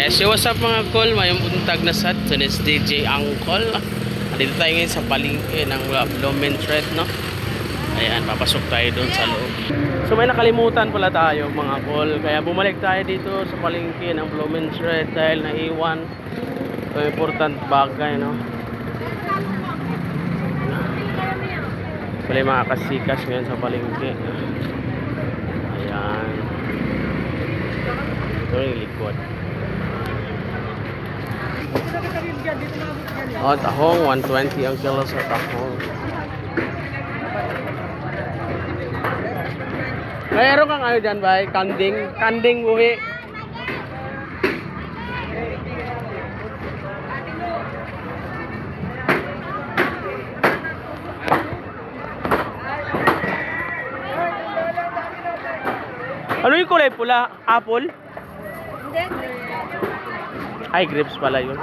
Yes, so what's up mga call? Mayong buntag na sad sa DJ Angkol. Dito tayo ngayon sa palengke ng Blooming Thread, no? Ayan, papasok tayo doon sa loob. So may nakalimutan pala tayo mga call. Kaya bumalik tayo dito sa palengke ng Blooming Thread dahil naiwan ang important bagay, no? Wala yung mga kasikas ngayon sa palengke. Ayan. Ito yung likod. Oh, tahong 120 ang kilo sa tahong. Mayroon kang ano dyan ba? Kanding buhi. Ano yung kulay pula? Apple? Hindi. Ay, grapes pala yun.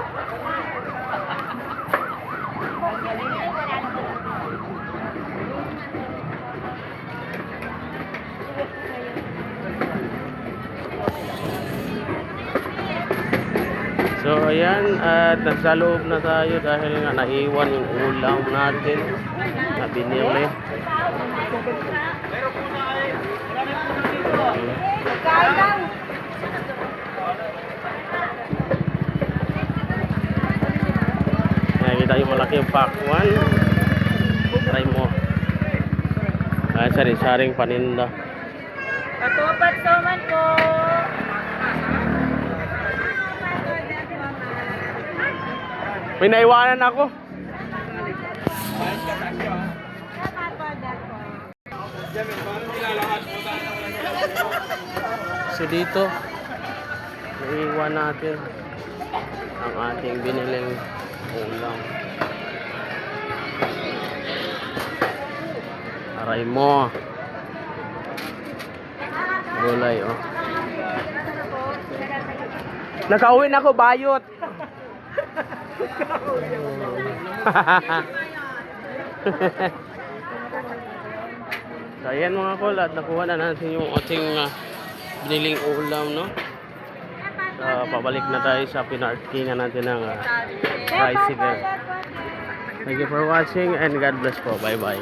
So ayan, at nasa loob na tayo dahil nga naiwan yung ulam natin na binili. Nakikita yung malaki yung pakwan. Try mo. Sari-saring paninda. Katupat soman ko. May naiwanan ako. So dito, naiwan natin ang ating biniling ulam. Aray mo. Gulay, oh. Nakauwi na ako, bayot. So ayan mga kol, at nakuha na natin yung ating biniling ulam, no? Pabalik na tayo sa pinarkingan natin ng tricycle. Thank you for watching and God bless po. Bye bye.